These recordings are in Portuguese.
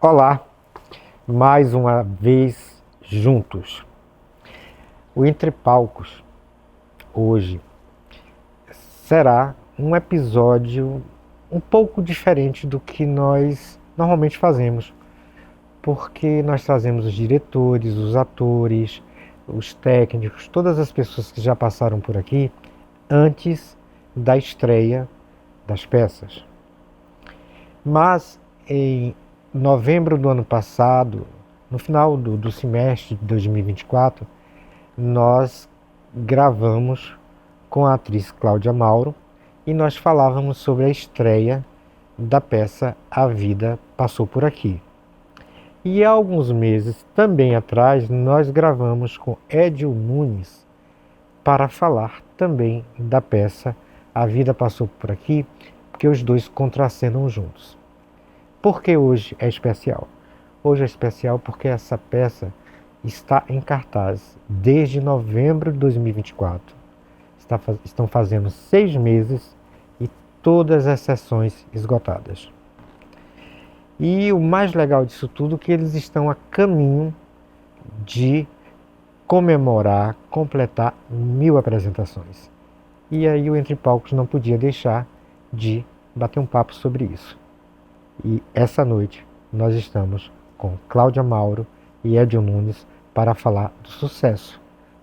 Olá, mais uma vez juntos. O Entre Palcos hoje será um episódio um pouco diferente do que nós normalmente fazemos, porque nós trazemos os diretores, os atores, os técnicos, todas as pessoas que já passaram por aqui antes da estreia das peças. Mas em novembro do ano passado, no final do semestre de 2024, nós gravamos com a atriz Cláudia Mauro e nós falávamos sobre a estreia da peça A Vida Passou Por Aqui. E há alguns meses também atrás nós gravamos com Edil Nunes para falar também da peça A Vida Passou Por Aqui, porque os dois contracenam juntos. Por que hoje é especial? Hoje é especial porque essa peça está em cartaz desde novembro de 2024. Estão fazendo 6 meses e todas as sessões esgotadas. E o mais legal disso tudo é que eles estão a caminho de comemorar, completar 1000 apresentações. E aí o Entre Palcos não podia deixar de bater um papo sobre isso. E essa noite nós estamos com Cláudia Mauro e Edil Nunes para falar do sucesso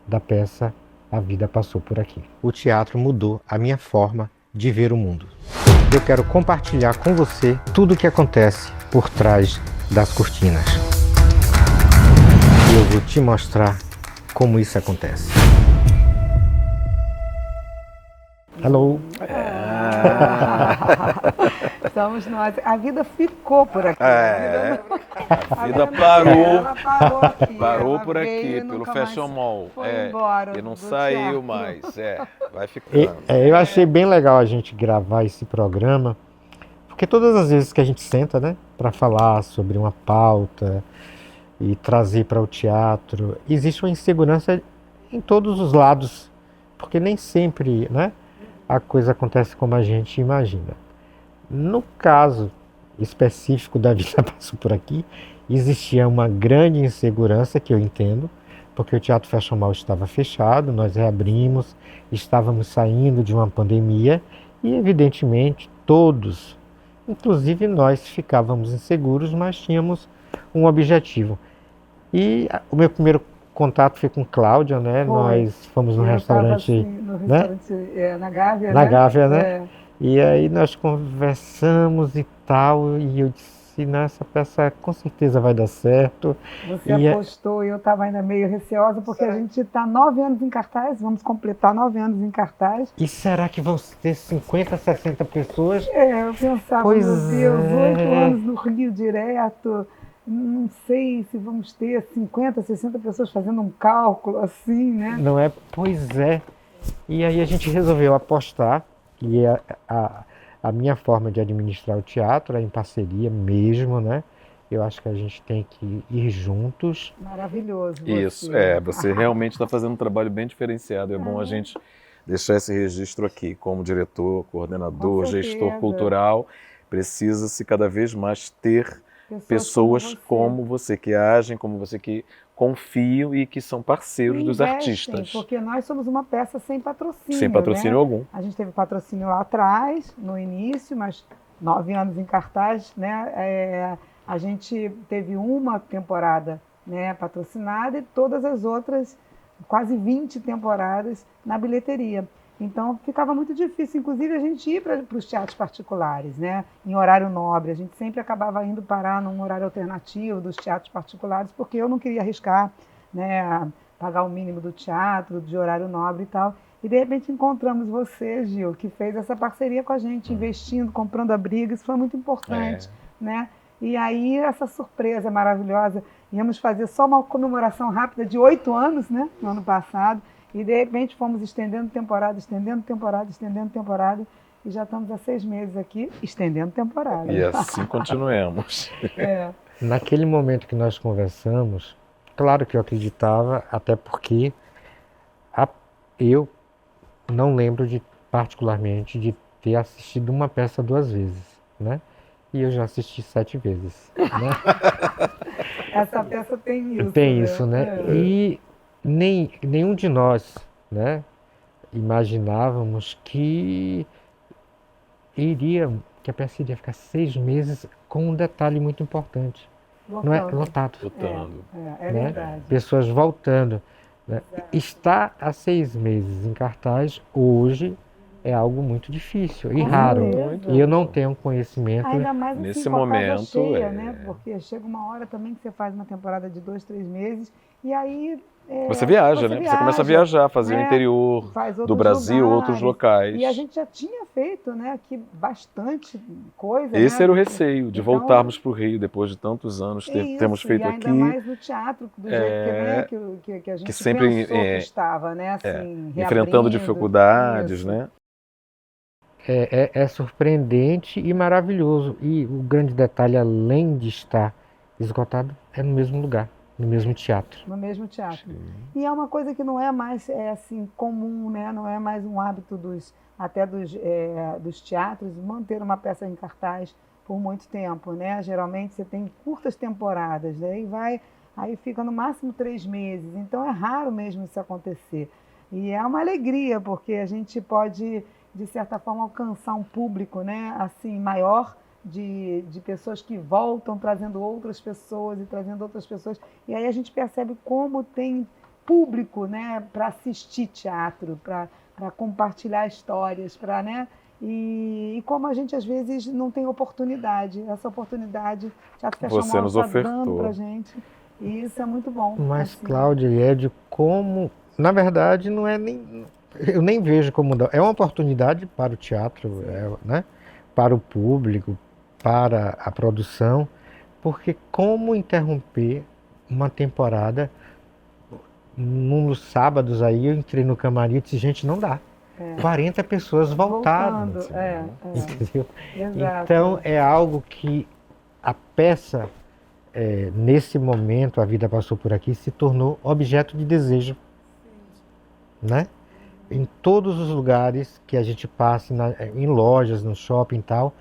da peça A Vida Passou Por Aqui. O teatro mudou a minha forma de ver o mundo. Eu quero compartilhar com você tudo o que acontece por trás das cortinas. E eu vou te mostrar como isso acontece. Hello! Estamos nós. A vida ficou por aqui. A vida parou. Parou por aqui, veio, pelo Fashion Mall. Foi embora E não do saiu teatro. mais. Vai ficando. Eu achei bem legal a gente gravar esse programa, porque todas as vezes que a gente senta, né, para falar sobre uma pauta e trazer para o teatro, existe uma insegurança em todos os lados, porque nem sempre, né, a coisa acontece como a gente imagina. No caso específico da Vida Passou Por Aqui, existia uma grande insegurança, que eu entendo, porque o Teatro Fashion Mall estava fechado, nós reabrimos, estávamos saindo de uma pandemia e, evidentemente, todos, inclusive nós, ficávamos inseguros, mas tínhamos um objetivo. E o meu primeiro contato foi com Cláudia, né? Foi. Nós fomos no Eu restaurante, tava, assim, no restaurante na Gávea, na né? Gávea, né? É. E aí nós conversamos e tal, e eu disse, não, essa peça com certeza vai dar certo. Você E apostou e eu estava ainda meio receosa, porque a gente está 9 anos em cartaz, vamos completar 9 anos em cartaz. E será que vão ter 50, 60 pessoas? Eu pensava, Pois meu Deus, é. 8 anos no Rio direto, não sei se vamos ter 50, 60 pessoas fazendo um cálculo assim, né? Não é? Pois é. E aí a gente resolveu apostar, e a minha forma de administrar o teatro é em parceria mesmo, né? Eu acho que a gente tem que ir juntos. Maravilhoso. Isso, você realmente está fazendo um trabalho bem diferenciado. É bom a gente deixar esse registro aqui, como diretor, coordenador, Com certeza. gestor cultural. Precisa-se cada vez mais ter pessoas como você, que agem, como você, que confiam e que são parceiros dos artistas. Porque nós somos uma peça sem patrocínio. Sem patrocínio né? algum. A gente teve patrocínio lá atrás, no início, mas 9 anos em cartaz, né? A gente teve uma temporada, né, patrocinada e todas as outras, quase 20 temporadas na bilheteria. Então ficava muito difícil, inclusive, a gente ir para os teatros particulares, né? Em horário nobre. A gente sempre acabava indo parar num horário alternativo dos teatros particulares, porque eu não queria arriscar, né, pagar o mínimo do teatro, de horário nobre e tal. E de repente encontramos você, Gil, que fez essa parceria com a gente, investindo, comprando abrigo, isso foi muito importante, né? E aí essa surpresa maravilhosa, íamos fazer só uma comemoração rápida de 8 anos, né, no ano passado. E, de repente, fomos estendendo temporada, e já estamos há 6 meses aqui, estendendo temporada. E assim continuemos. Naquele momento que nós conversamos, claro que eu acreditava, até porque eu não lembro particularmente de ter assistido uma peça 2 vezes, né? e eu já assisti 7 vezes. Né? Essa peça tem isso. Tem né? isso, né? E nenhum de nós, né, imaginávamos que a peça iria ficar 6 meses com um detalhe muito importante. Não é Lotando. lotado, Lutando. É né? verdade. Pessoas voltando, né? Exato. Estar há 6 meses em cartaz hoje é algo muito difícil e Com raro. certeza. E eu não tenho conhecimento. Ainda mais assim, Nesse com a casa momento, cheia, né? Porque chega uma hora também que você faz uma temporada de 2, 3 meses e aí Você viaja, né? Você começa a viajar, fazer o né? interior Faz do outros Brasil, outros locais. E a gente já tinha feito, né, aqui bastante coisa, Esse né? era o receio, de Então, voltarmos para o Rio depois de tantos anos, termos isso, feito e ainda aqui. mais no teatro, do jeito que, né, que a gente sempre, pensou que estava, né, assim, enfrentando reabrindo, dificuldades, isso. né? É surpreendente e maravilhoso. E o grande detalhe, além de estar esgotado, é no mesmo lugar, no mesmo teatro. No mesmo teatro. E é uma coisa que não é mais assim comum, né? Não é mais um hábito dos teatros manter uma peça em cartaz por muito tempo, né? Geralmente você tem curtas temporadas, né? Aí fica no máximo 3 meses. Então é raro mesmo isso acontecer. E é uma alegria porque a gente pode, de certa forma, alcançar um público, né? Assim maior. De pessoas que voltam trazendo outras pessoas e trazendo outras pessoas. E aí a gente percebe como tem público, né, para assistir teatro, para compartilhar histórias, né? E como a gente às vezes não tem oportunidade. Essa oportunidade, o Teatro Fecha Você nos está dando ofertou. para a gente. E isso é muito bom. Mas, assim. Cláudia e Ed, como... Na verdade, não é nem... Eu nem vejo como... É uma oportunidade para o teatro, né? Para o público, para a produção, porque como interromper uma temporada? Num dos sábados aí eu entrei no camarim e disse, gente, não dá. 40 pessoas voltaram. Voltando, Entendeu? exato. Então é algo que a peça, nesse momento, A Vida Passou Por Aqui, se tornou objeto de desejo. Né? Em todos os lugares que a gente passa, em lojas, no shopping e tal,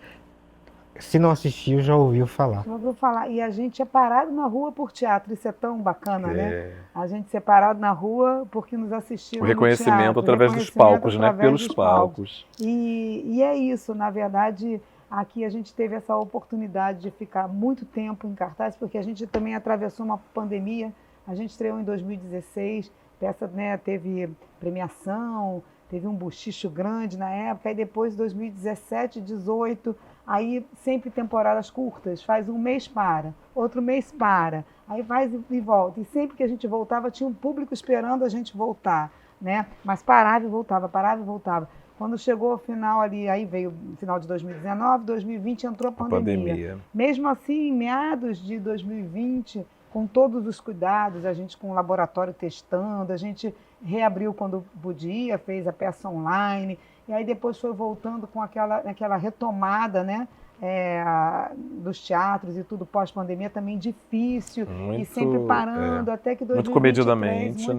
se não assistiu, já ouviu falar. Já ouviu falar. E a gente é parado na rua por teatro, isso é tão bacana, né? A gente ser parado na rua porque nos assistiram O reconhecimento no teatro, através dos palcos, né? Pelos palcos. E é isso, na verdade, aqui a gente teve essa oportunidade de ficar muito tempo em cartaz, porque a gente também atravessou uma pandemia, a gente estreou em 2016, peça, né, teve premiação, teve um buchicho grande na época, e depois 2017, 2018, aí sempre temporadas curtas, faz um mês para, outro mês para, aí faz e volta. E sempre que a gente voltava, tinha um público esperando a gente voltar, né? Mas parava e voltava, parava e voltava. Quando chegou o final ali, aí veio o final de 2019, 2020 entrou a pandemia. Mesmo assim, em meados de 2020, com todos os cuidados, a gente com o laboratório testando, a gente reabriu quando podia, fez a peça online, e aí depois foi voltando com aquela retomada, né, dos teatros e tudo pós-pandemia, também difícil, e sempre parando, até que 2023, muito comedidamente,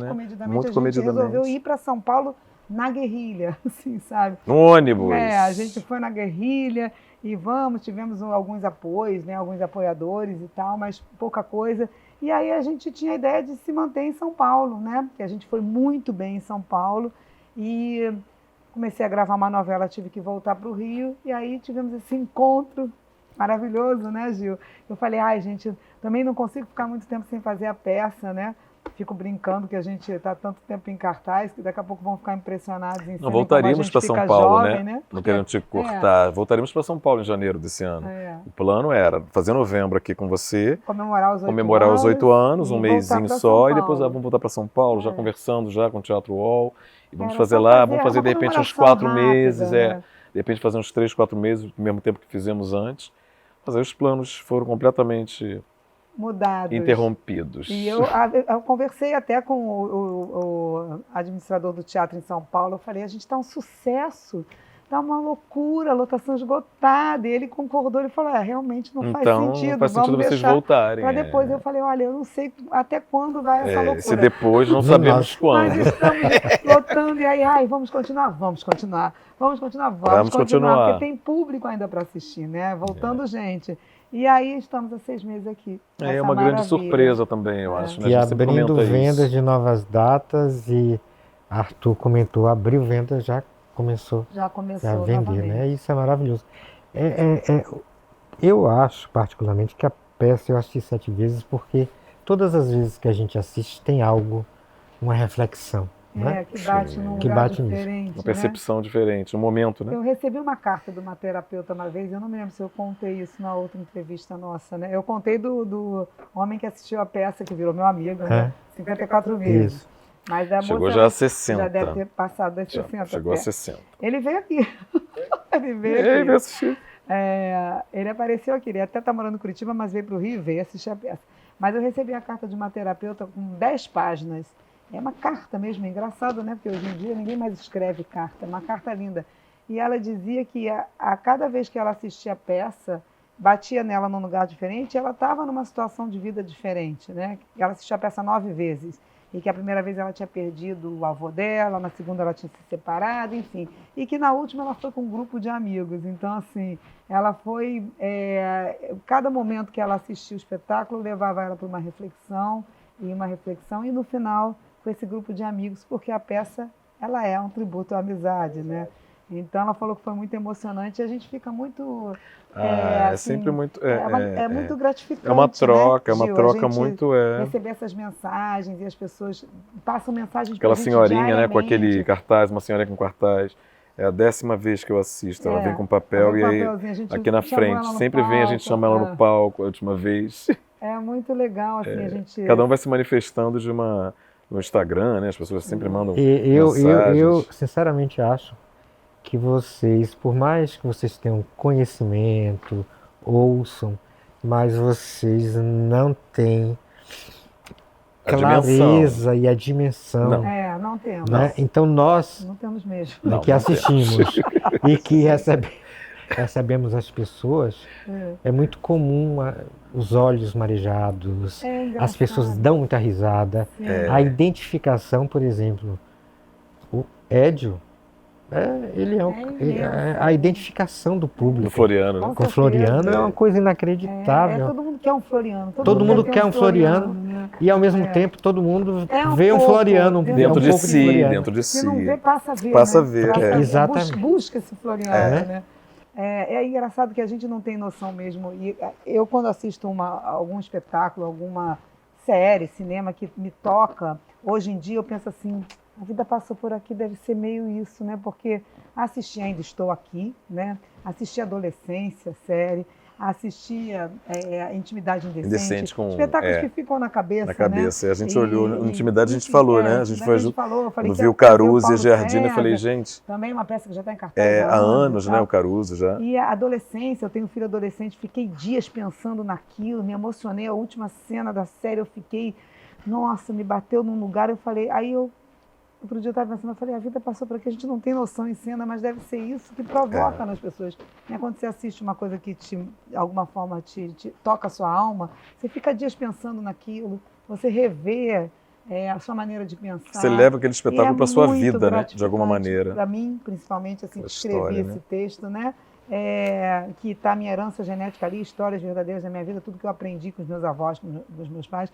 a gente resolveu ir para São Paulo na guerrilha, assim, sabe? No ônibus. A gente foi na guerrilha e tivemos alguns apoios, né, alguns apoiadores e tal, mas pouca coisa. E aí a gente tinha a ideia de se manter em São Paulo, né? Porque a gente foi muito bem em São Paulo e comecei a gravar uma novela, tive que voltar para o Rio e aí tivemos esse encontro maravilhoso, né, Gil? Eu falei, gente, também não consigo ficar muito tempo sem fazer a peça, né? Fico brincando que a gente está tanto tempo em cartaz que daqui a pouco vão ficar impressionados em cena. Não, voltaríamos para São Paulo, jovem, né? Não querendo te cortar. Voltaríamos para São Paulo em janeiro desse ano. O plano era fazer novembro aqui com você, comemorar os 8 anos, um mêsinho só, e depois vamos voltar para São Paulo, já conversando já com o Teatro UOL. E vamos fazer lá, vamos fazer de repente uns 4 meses, de repente fazer uns 3, 4 meses, no mesmo tempo que fizemos antes. Mas aí os planos foram completamente mudados, interrompidos. E eu conversei até com o administrador do teatro em São Paulo, eu falei, a gente está um sucesso, tá uma loucura, lotação esgotada. E ele concordou, ele falou, realmente não faz sentido. Não faz sentido vocês voltarem. Para depois eu falei, olha, eu não sei até quando vai essa loucura. Se depois não sabemos quando. Mas estamos lotando, e aí, vamos continuar, vamos continuar. Porque tem público ainda para assistir, né? Voltando gente. E aí estamos há 6 meses aqui. É uma grande surpresa também, eu acho. Né? E abrindo vendas de novas datas, e Arthur comentou, abriu vendas, já começou a vender, novamente. né? Isso é maravilhoso. Eu acho, particularmente, que a peça eu assisti 7 vezes, porque todas as vezes que a gente assiste tem algo, uma reflexão. Né? Que bate num lugar diferente. Uma percepção diferente, um momento, né? Eu recebi uma carta de uma terapeuta uma vez, eu não me lembro se eu contei isso na outra entrevista nossa, né? Eu contei do homem que assistiu a peça, que virou meu amigo, né? 54 vezes. Isso. Mas a chegou moça já a 60. Já deve ter passado das 60. Chegou a 60. Ele veio aqui. Ele veio assistir. Ele apareceu aqui, ele até está morando em Curitiba, mas veio para o Rio e veio assistir a peça. Mas eu recebi a carta de uma terapeuta com 10 páginas. É uma carta mesmo, é engraçado, né? Porque hoje em dia ninguém mais escreve carta, é uma carta linda. E ela dizia que a cada vez que ela assistia a peça, batia nela num lugar diferente, ela estava numa situação de vida diferente, né? Ela assistiu a peça 9 vezes. E que a primeira vez ela tinha perdido o avô dela, na segunda ela tinha se separado, enfim. E que na última ela foi com um grupo de amigos. Então, assim, ela foi... cada momento que ela assistia o espetáculo levava ela para uma reflexão, e no final, com esse grupo de amigos, porque a peça, ela é um tributo à amizade, né? Então, ela falou que foi muito emocionante e a gente fica muito... é sempre muito... É muito gratificante. É uma troca, né, é uma troca muito... Receber essas mensagens e as pessoas passam mensagens Aquela pra gente senhorinha, né, com diariamente. aquele cartaz, uma senhora com cartaz. É a 10ª vez que eu assisto. Ela vem com papel e aí, aqui na frente, sempre vem, a gente chama ela no palco a última vez. É muito legal, assim, a gente... Cada um vai se manifestando no Instagram, né? As pessoas sempre mandam eu mensagens. Sinceramente acho que vocês, por mais que vocês tenham conhecimento, ouçam, mas vocês não têm clareza e a dimensão. Não temos. Né? Então nós, não temos mesmo. Que assistimos e que recebemos as pessoas, é muito comum os olhos marejados, as pessoas dão muita risada. A identificação, por exemplo, o Édio, ele é a identificação do público. Do Floriano, né? Com o Floriano é uma coisa inacreditável. Todo mundo quer um Floriano. Todo mundo quer um Floriano, né? E ao mesmo tempo todo mundo vê um pouco, Floriano dentro de si, dentro de si. Se não vê, passa a ver. Passa né? a ver. Exatamente. Busca esse Floriano, né? É engraçado que a gente não tem noção mesmo. E eu, quando assisto algum espetáculo, alguma série, cinema que me toca, hoje em dia eu penso assim, a vida passou por aqui, deve ser meio isso, né? Porque assisti Ainda Estou Aqui, né? Assisti Adolescência, série, assistia Intimidade Indecente, com, espetáculos que ficam na cabeça. Na cabeça, né? a gente olhou, Intimidade a gente falou, né? A gente foi junto, quando viu Caruso e a Giardina, eu falei, gente... Também uma peça que já está em cartaz há anos, né? O Caruso já. E a adolescência, eu tenho um filho adolescente, fiquei dias pensando naquilo, me emocionei, a última cena da série eu fiquei, nossa, me bateu num lugar, eu falei, outro dia eu estava pensando, eu falei, a vida passou por aqui, a gente não tem noção em cena, mas deve ser isso que provoca nas pessoas. Quando você assiste uma coisa que de alguma forma te toca a sua alma, você fica dias pensando naquilo, você revê a sua maneira de pensar. Você leva aquele espetáculo para a sua vida, né? De alguma maneira. Para mim, principalmente, assim, escrevi esse texto, né? Que está a minha herança genética ali, histórias verdadeiras da minha vida, tudo que eu aprendi com os meus avós, com os meus pais,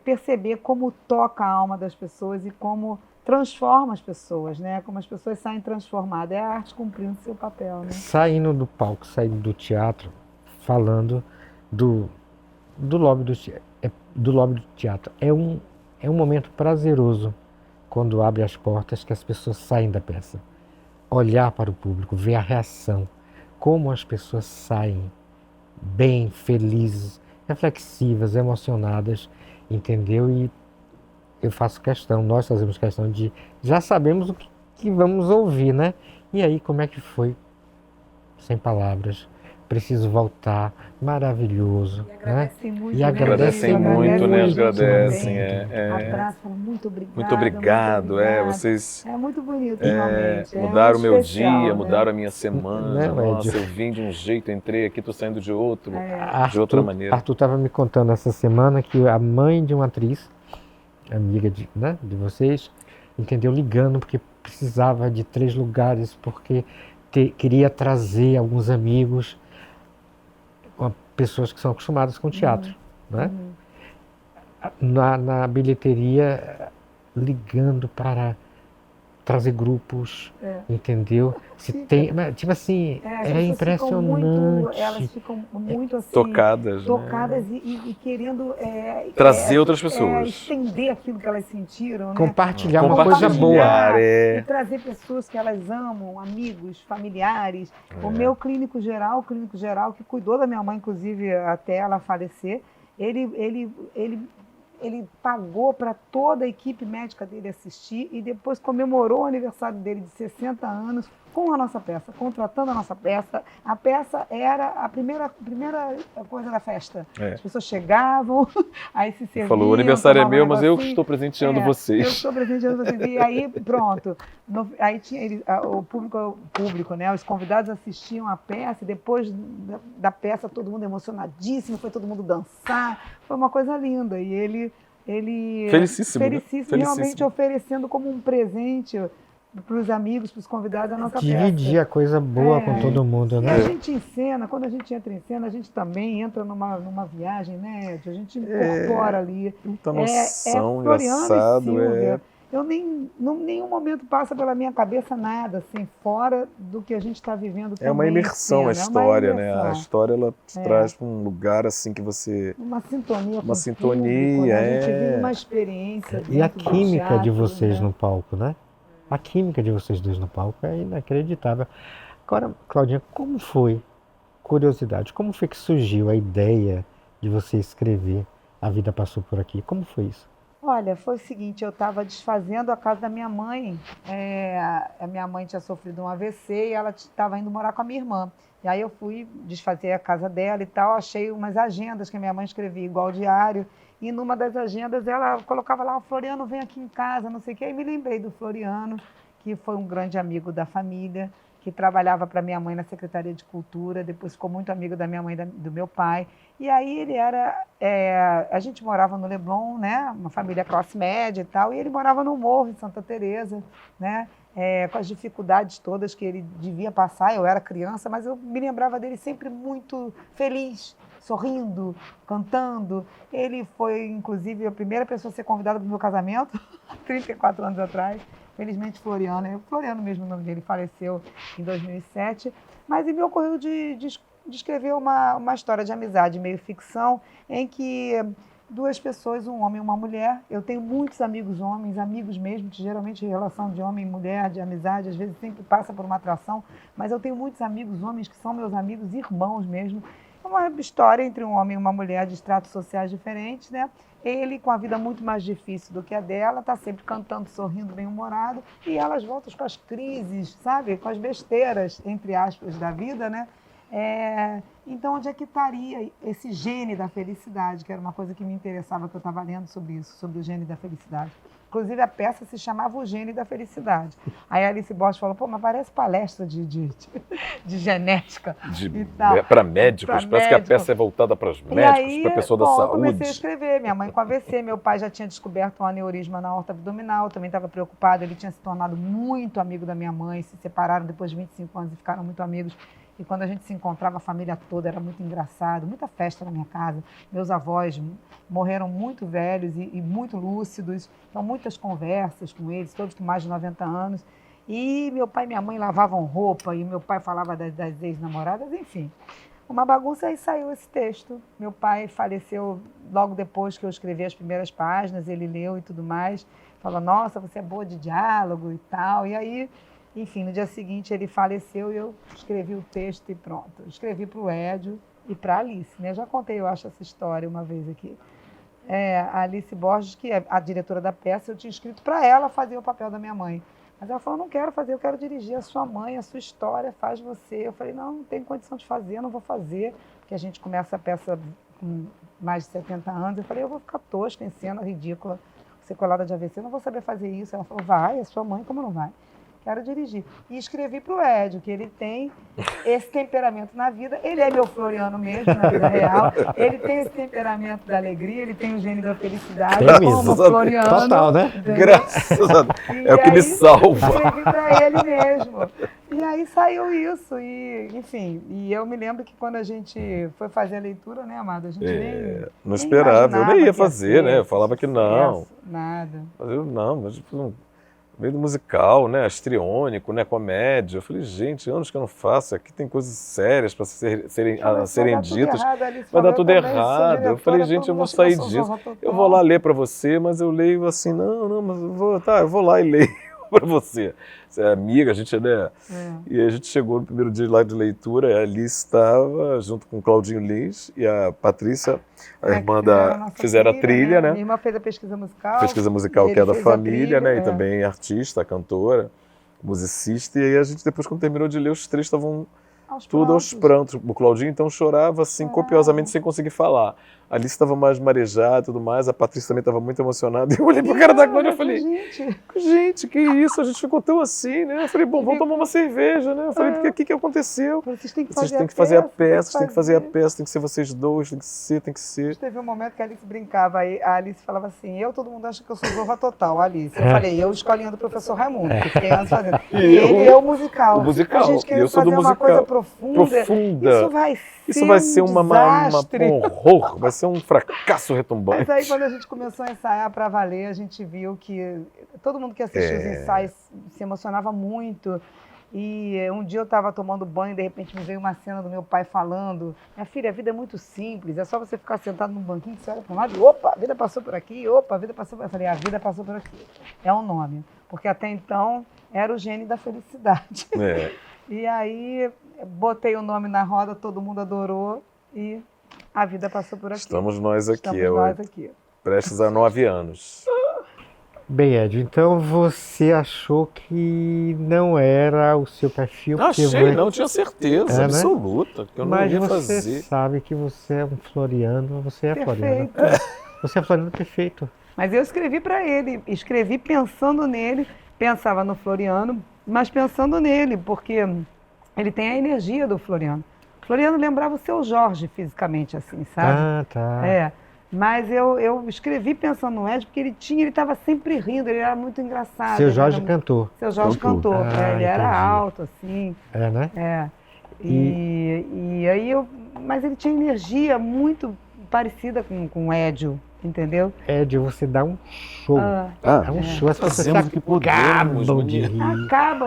perceber como toca a alma das pessoas e como transforma as pessoas, né? Como as pessoas saem transformadas. É a arte cumprindo seu papel, né? Saindo do palco, saindo do teatro, falando do lobby do teatro. É um momento prazeroso quando abre as portas, que as pessoas saem da peça. Olhar para o público, ver a reação, como as pessoas saem bem, felizes, reflexivas, emocionadas, entendeu? E nós fazemos questão de, já sabemos o que vamos ouvir, né? E aí, como é que foi? Sem palavras, preciso voltar, maravilhoso. E agradecem muito, né? Agradecem. Abraço, muito obrigado. Muito obrigado. Vocês... É muito bonito, realmente. Mudaram o meu especial, dia, né? mudaram a minha semana. Nossa, eu vim de um jeito, entrei aqui, estou saindo de outro, de outra maneira. Arthur estava me contando essa semana que a mãe de uma atriz, amiga de vocês, entendeu, ligando porque precisava de 3 lugares, porque queria trazer alguns amigos, pessoas que são acostumadas com teatro, né? Na bilheteria, ligando para trazer grupos, entendeu? Se tem, tipo assim, é impressionante. Elas ficam muito assim, tocadas, né? e querendo trazer outras pessoas, estender aquilo que elas sentiram, né? Compartilhar uma coisa boa, e trazer pessoas que elas amam, amigos, familiares. O meu clínico geral que cuidou da minha mãe, inclusive até ela falecer, ele pagou para toda a equipe médica dele assistir e depois comemorou o aniversário dele de 60 anos com a nossa peça, contratando a nossa peça. A peça era a primeira coisa da festa. As pessoas chegavam, aí se serviam. Falou, o aniversário é meu, mas eu que estou presenteando vocês. Eu estou presenteando vocês. E aí, pronto. Aí tinha o público, né? Os convidados assistiam a peça e depois da peça todo mundo emocionadíssimo, foi todo mundo dançar. Foi uma coisa linda. E ele felicíssimo, realmente oferecendo como um presente para os amigos, para os convidados a nossa peça. Dividir a coisa boa com todo mundo, né? E a gente encena, quando a gente entra em cena, a gente também entra numa viagem, né? A gente incorpora ali. Muita noção, engraçado. Eu nenhum momento passa pela minha cabeça nada, assim, fora do que a gente está vivendo também. É uma imersão a história, né? A história, ela te traz para um lugar, assim, que você... Uma sintonia. Uma sintonia, A gente vive uma experiência. E a química de vocês no palco, né? A química de vocês dois no palco é inacreditável. Agora, Claudinha, como foi, curiosidade, como foi que surgiu a ideia de você escrever A Vida Passou Por Aqui? Como foi isso? Olha, foi o seguinte, eu estava desfazendo a casa da minha mãe. A minha mãe tinha sofrido um AVC e ela estava indo morar com a minha irmã. E aí eu fui desfazer a casa dela e tal, achei umas agendas que a minha mãe escrevia igual diário. E numa das agendas ela colocava lá, o Floriano vem aqui em casa, não sei o quê. E me lembrei do Floriano, que foi um grande amigo da família, que trabalhava para minha mãe na Secretaria de Cultura, depois ficou muito amigo da minha mãe e do meu pai. E aí ele era... a gente morava no Leblon, né? Uma família classe média e tal, e ele morava no Morro, em Santa Teresa, né? Com as dificuldades todas que ele devia passar. Eu era criança, mas eu me lembrava dele sempre muito feliz, sorrindo, cantando. Ele foi, inclusive, a primeira pessoa a ser convidada para o meu casamento, 34 anos atrás. Felizmente, Floriano mesmo o nome dele, faleceu em 2007. Mas me ocorreu de escrever uma história de amizade, meio ficção, em que 2 pessoas, um homem e uma mulher. Eu tenho muitos amigos homens, amigos mesmo, que geralmente relação de homem e mulher, de amizade, às vezes sempre passa por uma atração, mas eu tenho muitos amigos homens que são meus amigos, irmãos mesmo. É uma história entre um homem e uma mulher de estratos sociais diferentes, né? Ele, com a vida muito mais difícil do que a dela, está sempre cantando, sorrindo, bem-humorado, e elas voltam com as crises, sabe? Com as besteiras, entre aspas, da vida, né? Então, onde é que estaria esse gene da felicidade, que era uma coisa que me interessava, que eu estava lendo sobre isso, sobre o gene da felicidade. Inclusive, a peça se chamava O Gene da Felicidade. Aí a Alice Borges falou, pô, mas parece palestra de genética e tal. Para médicos, parece que a peça é voltada para os médicos, para a pessoa da saúde. Eu comecei a escrever, minha mãe com AVC, meu pai já tinha descoberto um aneurisma na aorta abdominal, também estava preocupado, ele tinha se tornado muito amigo da minha mãe, se separaram depois de 25 anos e ficaram muito amigos. E quando a gente se encontrava, a família toda, era muito engraçado, muita festa na minha casa. Meus avós morreram muito velhos e muito lúcidos, então muitas conversas com eles, todos com mais de 90 anos. E meu pai e minha mãe lavavam roupa, e meu pai falava das ex-namoradas, enfim. Uma bagunça, e saiu esse texto. Meu pai faleceu logo depois que eu escrevi as primeiras páginas, ele leu e tudo mais. Falou, nossa, você é boa de diálogo e tal. E aí... Enfim, no dia seguinte ele faleceu e eu escrevi o texto e pronto. Escrevi para o Édio e para a Alice, né? Eu já contei, eu acho, essa história uma vez aqui. A Alice Borges, que é a diretora da peça, eu tinha escrito para ela fazer o papel da minha mãe. Mas ela falou, não quero fazer, eu quero dirigir a sua mãe, a sua história, faz você. Eu falei, não tenho condição de fazer, não vou fazer, porque a gente começa a peça com mais de 70 anos. Eu falei, eu vou ficar tosca em cena, ridícula, sequelada de AVC, não vou saber fazer isso. Ela falou, vai, a sua mãe, como não vai? Quero dirigir. E escrevi para o Edio, que ele tem esse temperamento na vida. Ele é meu Floriano mesmo, na vida real. Ele tem esse temperamento da alegria, ele tem o gênio da felicidade, como Floriano. Total, né? Graças a Deus. É o que me salva. Escrevi para ele mesmo. E aí saiu isso. E, enfim, e eu me lembro que quando a gente foi fazer a leitura, né, Amado? A gente não esperava. Eu nem ia fazer, né? Eu falava que não. Nada. Mas eu não, mas meio do musical, né, histriônico, né, comédia. Eu falei, gente, anos que eu não faço, aqui tem coisas sérias para serem ditas. Vai dar tudo errado. Eu falei, gente, eu vou sair disso. Eu vou lá ler para você, mas eu leio assim, não, mas eu vou lá e leio para você. Você é amiga, a gente E a gente chegou no primeiro dia lá de leitura, a Alice estava junto com o Claudinho Lins e a Patrícia, a irmã fizeram a trilha, né? Minha irmã fez a pesquisa musical. Pesquisa musical que é da família, né? E também artista, cantora, musicista. E aí a gente, depois, quando terminou de ler, os três estavam tudo aos prantos. O Claudinho, então, chorava assim, copiosamente, sem conseguir falar. A Alice estava mais marejada e tudo mais, a Patrícia também estava muito emocionada. E eu olhei pro cara da Cláudia e falei, gente, que isso? A gente ficou tão assim, né? Eu falei, bom, vamos tomar uma cerveja, né? Eu falei, porque o que aconteceu? Vocês têm que fazer a peça, tem que ser vocês dois, tem que ser. Teve um momento que a Alice brincava, aí a Alice falava assim, todo mundo acha que eu sou Zorra Total, Alice. Eu falei, eu escolinha do professor Raimundo, que fiquei anos fazendo. E ele é o musical. O musical. A gente quer eu sou fazer do uma musical. coisa profunda. Isso vai ser um horror, vai ser um fracasso retumbante. Mas aí quando a gente começou a ensaiar para valer, a gente viu que todo mundo que assistiu os ensaios se emocionava muito. E um dia eu estava tomando banho e de repente me veio uma cena do meu pai falando, minha filha, a vida é muito simples, é só você ficar sentado num banquinho, você olha para um lado e opa, a vida passou por aqui, opa, a vida passou por aqui. Eu falei, a vida passou por aqui. É um nome, porque até então era o gênio da felicidade. E aí botei o nome na roda, todo mundo adorou e a vida passou por aqui. Estamos nós aqui. Prestes a 9 anos. Bem, Edio, então você achou que não era o seu perfil? Não, tinha certeza absoluta que eu não ia fazer. Mas você sabe que você é um Floriano, você é perfeito. Floriano. Você é Floriano perfeito. Mas eu escrevi para ele, escrevi pensando nele, pensava no Floriano, mas pensando nele, porque ele tem a energia do Floriano. O Floriano lembrava o seu Jorge fisicamente, assim, sabe? Ah, tá. Mas eu escrevi pensando no Edio, porque ele estava sempre rindo, ele era muito engraçado. Seu Jorge cantor. Seu Jorge cantor, ele era alto, assim. Né? E aí mas ele tinha energia muito parecida com o Edio, entendeu? Edio, você dá um show. É um show, as pessoas acabam de rir.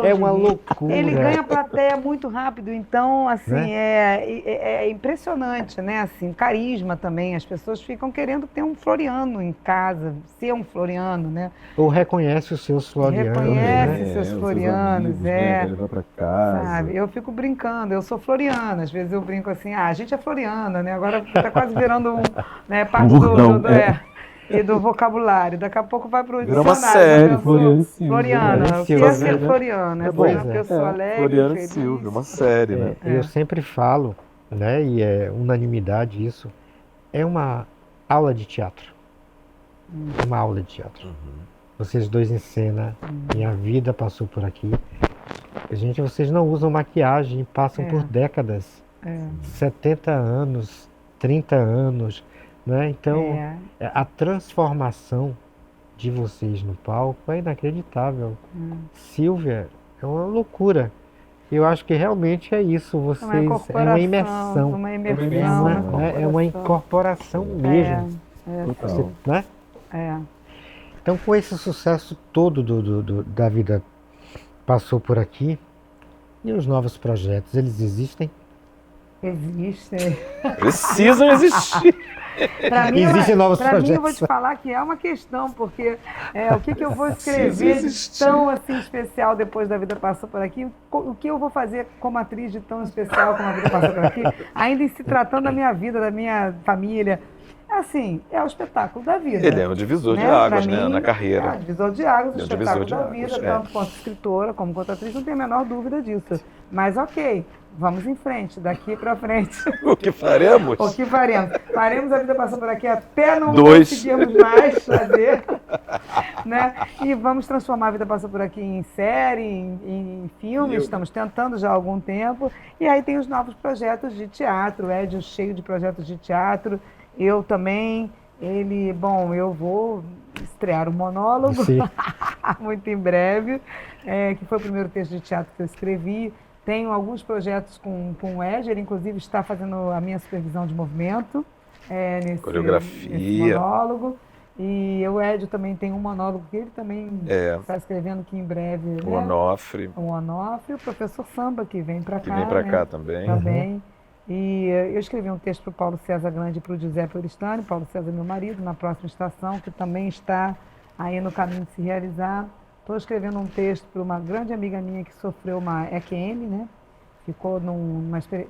É uma loucura. Ele ganha a plateia muito rápido, então, assim, é impressionante, né? Assim, carisma também. As pessoas ficam querendo ter um Floriano em casa, ser um Floriano, né? Ou reconhece os seus Florianos. Reconhece os seus Florianos, amigos, né? Levar pra casa. Sabe? Eu fico brincando, eu sou Floriana. Às vezes eu brinco assim, a gente é Floriana, né? Agora tá quase virando parte e do vocabulário. Daqui a pouco vai para o dicionário. Uma série, Floriana. O que é ser Floriana? É uma pessoa alegre, Floriano feliz. Silvio, uma série, né? Eu sempre falo, né, e é unanimidade isso, é uma aula de teatro. Uma aula de teatro. Vocês dois em cena, minha vida passou por aqui. Gente, vocês não usam maquiagem, passam por décadas. 70 anos, 30 anos, né? Então, a transformação de vocês no palco é inacreditável. Silvia, é uma loucura. Eu acho que realmente é isso. Vocês é uma imersão. É uma incorporação mesmo. Você, né? Então, com esse sucesso todo da vida passou por aqui, e os novos projetos, eles existem? Existem. Precisam existir. Existem novos projetos. Para mim, eu vou te falar que é uma questão, porque o que eu vou escrever de tão assim, especial depois da vida passou por aqui? O que eu vou fazer como atriz de tão especial como a vida passou por aqui? Ainda em se tratando da minha vida, da minha família. Assim, é o espetáculo da vida. Ele é um divisor de águas, Pra né, mim, na carreira. É um divisor de águas, o É um espetáculo divisor de da águas, vida, é. tanto quanto escritora como quanto atriz, não tem a menor dúvida disso. Mas ok, vamos em frente, daqui para frente. O que faremos? O que faremos? Faremos a vida passar por aqui até não 2. conseguirmos mais fazer. Né? E vamos transformar a vida passar por aqui em série, em filme, estamos tentando já há algum tempo. E aí tem os novos projetos de teatro, o Edio cheio de projetos de teatro, eu também. Eu vou estrear um monólogo muito em breve, que foi o primeiro texto de teatro que eu escrevi. Tenho alguns projetos com o Edio, ele inclusive está fazendo a minha supervisão de movimento nesse monólogo. E o Edio também tem um monólogo que ele também está escrevendo aqui em breve. O Onofre. O Onofre, o professor Samba, que vem para cá. Que vem para cá também. Também. E eu escrevi um texto para o Paulo César Grande e para o Giuseppe Oristani, Paulo César meu marido, na próxima estação, que também está aí no caminho de se realizar. Estou escrevendo um texto para uma grande amiga minha que sofreu uma EQM, né?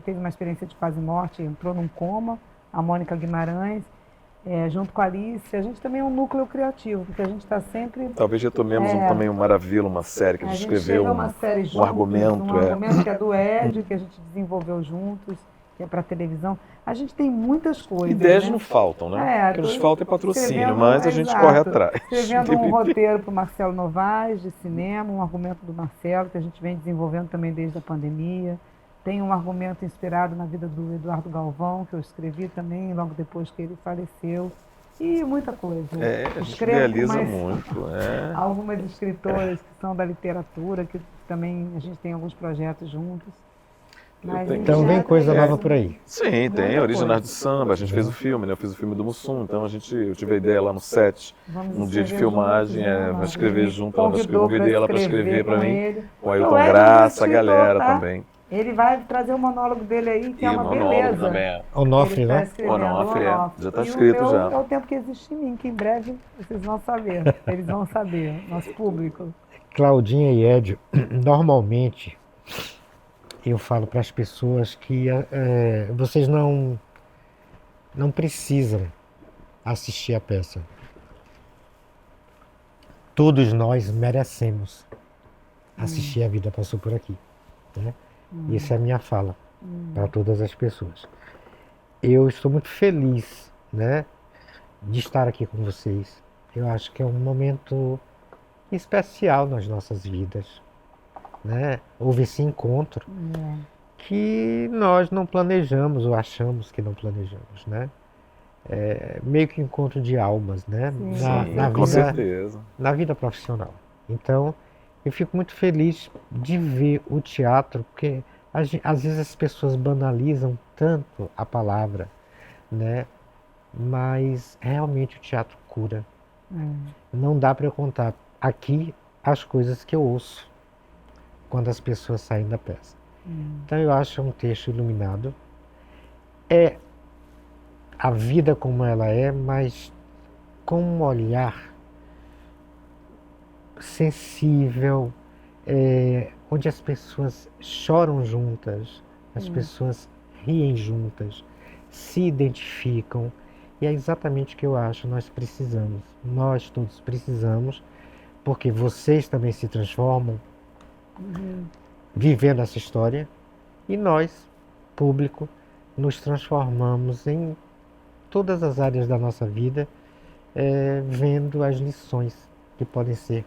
Teve uma experiência de quase morte, entrou num coma, a Mônica Guimarães. Junto com a Alice, a gente também é um núcleo criativo, porque a gente está sempre... Talvez retomemos também o Maravilha, uma série que a gente escreveu, um argumento. Um argumento que é do Edio, que a gente desenvolveu juntos, que é para televisão. A gente tem muitas coisas. Ideias né? não faltam, né? O que nos falta é patrocínio, mas a gente corre atrás. Escrevendo um roteiro para o Marcelo Novaes, de cinema, um argumento do Marcelo, que a gente vem desenvolvendo também desde a pandemia. Tem um argumento inspirado na vida do Eduardo Galvão, que eu escrevi também, logo depois que ele faleceu. E muita coisa. A gente idealiza muito. Algumas escritoras que são da literatura, que também a gente tem alguns projetos juntos. Então vem coisa nova por aí. Sim, tem Originais do Samba, a gente fez o filme, né? Eu fiz o filme do Mussum, então eu tive a ideia lá no set, no dia de filmagem, vai escrever junto, ela convidei ela para escrever para mim, com a Ailton Graça, a galera também. Ele vai trazer o monólogo dele aí, que é uma beleza. Onofre, né? Onofre, já está escrito já. É o tempo que existe em mim, que em breve vocês vão saber, eles vão saber, nosso público. Claudinha e Edio, normalmente eu falo para as pessoas que vocês não precisam assistir a peça. Todos nós merecemos assistir A Vida Passou Por Aqui. Né? Essa é a minha fala para todas as pessoas. Eu estou muito feliz, né, de estar aqui com vocês. Eu acho que é um momento especial nas nossas vidas. Né? Houve esse encontro que nós não planejamos ou achamos que não planejamos. Né? Meio que encontro de almas, né? Na com vida, certeza. Na vida profissional. Então, eu fico muito feliz de ver o teatro, porque às vezes as pessoas banalizam tanto a palavra, né? Mas realmente o teatro cura. Não dá para eu contar aqui as coisas que eu ouço quando as pessoas saem da peça. Então eu acho um texto iluminado. É a vida como ela é, mas com um olhar sensível, onde as pessoas choram juntas, as pessoas riem juntas, se identificam, e é exatamente o que eu acho nós precisamos. Nós todos precisamos, porque vocês também se transformam vivendo essa história, e nós, público, nos transformamos em todas as áreas da nossa vida, vendo as lições que podem ser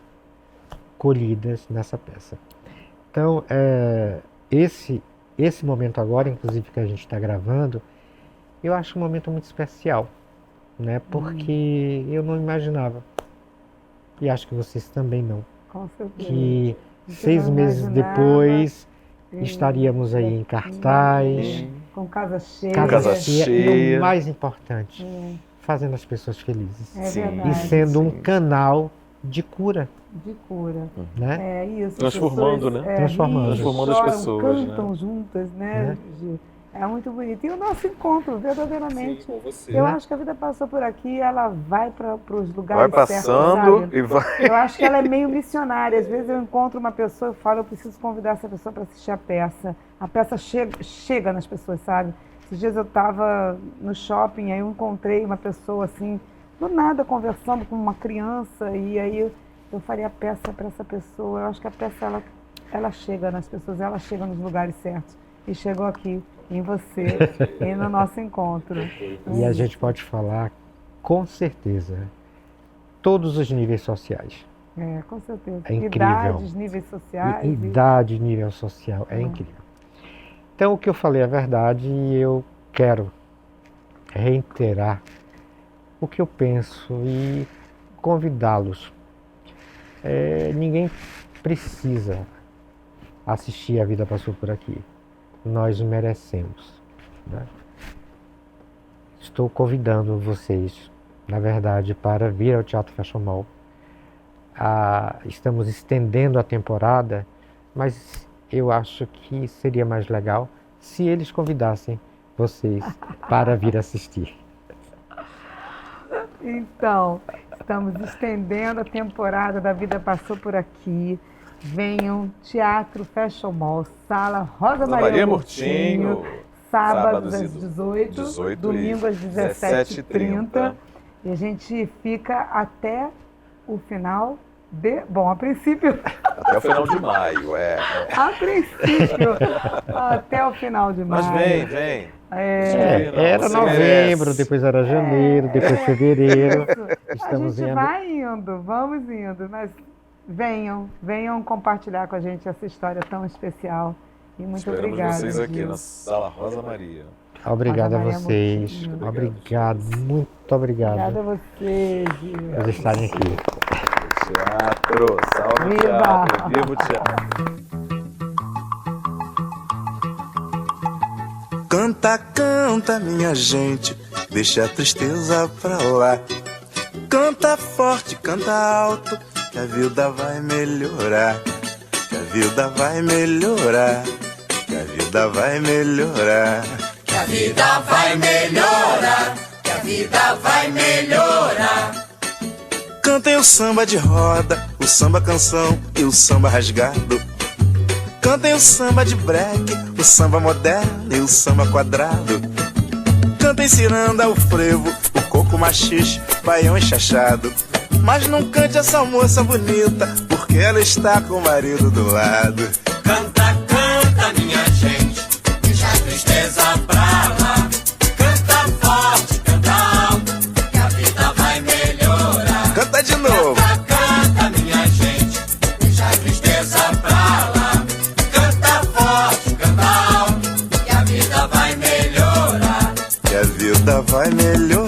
colhidas nessa peça. Então, esse momento agora, inclusive que a gente está gravando, eu acho um momento muito especial, né? Porque eu não imaginava, e acho que vocês também não, Com certeza. que 6 meses depois estaríamos aí em cartaz, com casa cheia, e o mais importante, fazendo as pessoas felizes. Verdade, e sendo um canal de cura. De cura. Né? É isso. Transformando, pessoas, né? Transformando as pessoas. Cantam juntas, né? É muito bonito. E o nosso encontro, verdadeiramente. Sim, com você. Eu acho que a vida passou por aqui, ela vai para os lugares vai certos, passando sabe? e vai. Eu acho que ela é meio missionária. Às vezes eu encontro uma pessoa e falo, eu preciso convidar essa pessoa para assistir a peça. A peça chega nas pessoas, sabe? Esses dias eu estava no shopping, aí eu encontrei uma pessoa assim, do nada conversando com uma criança, e aí eu falei a peça para essa pessoa. Eu acho que a peça ela chega nas pessoas, ela chega nos lugares certos. E chegou aqui, em você, e no nosso encontro. E a gente pode falar, com certeza, todos os níveis sociais. Com certeza. É incrível. Idades, níveis sociais. Idade, nível social, é incrível. Então, o que eu falei é verdade e eu quero reiterar o que eu penso e convidá-los. Ninguém precisa assistir A Vida Passou Por Aqui. Nós o merecemos, né? Estou convidando vocês, na verdade, para vir ao Teatro Fashion Mall. Estamos estendendo a temporada, mas eu acho que seria mais legal se eles convidassem vocês para vir assistir. Então, estamos estendendo a temporada da Vida Passou Por Aqui. Venham, Teatro Fashion Mall, Sala Rosa Maria Murtinho, sábados às 18, domingo às 17h30. E a gente fica até o final Bom, a princípio... Até o final de maio, A princípio, até o final de maio. Mas vem. Era novembro, depois era janeiro, depois fevereiro. Estamos a gente vai indo, vamos indo, mas venham compartilhar com a gente essa história tão especial. E muito obrigada. Esperamos vocês aqui na Sala Rosa Maria. Obrigado a vocês. Obrigado, muito obrigado. Obrigada a vocês. Por estarem aqui. Teatro, salve Viva! teatro, viva o teatro. Canta, canta, minha gente, deixa a tristeza pra lá. Canta forte, canta alto, que a vida vai melhorar. Que a vida vai melhorar. Que a vida vai melhorar. Que a vida vai melhorar. Que a vida vai melhorar. Cantem o samba de roda, o samba canção e o samba rasgado. Cantem o samba de break, o samba moderno e o samba quadrado. Cantem ciranda, o frevo, o coco machixe, baião enxachado. Mas não cante essa moça bonita, porque ela está com o marido do lado. Canta, canta, minha gente, deixa a tristeza pra lá. Canta forte, canta alto, que a vida vai melhorar. Canta de novo. Canta, canta, minha gente, deixa a tristeza pra lá. Canta forte, canta alto, que a vida vai melhorar. Que a vida vai melhorar.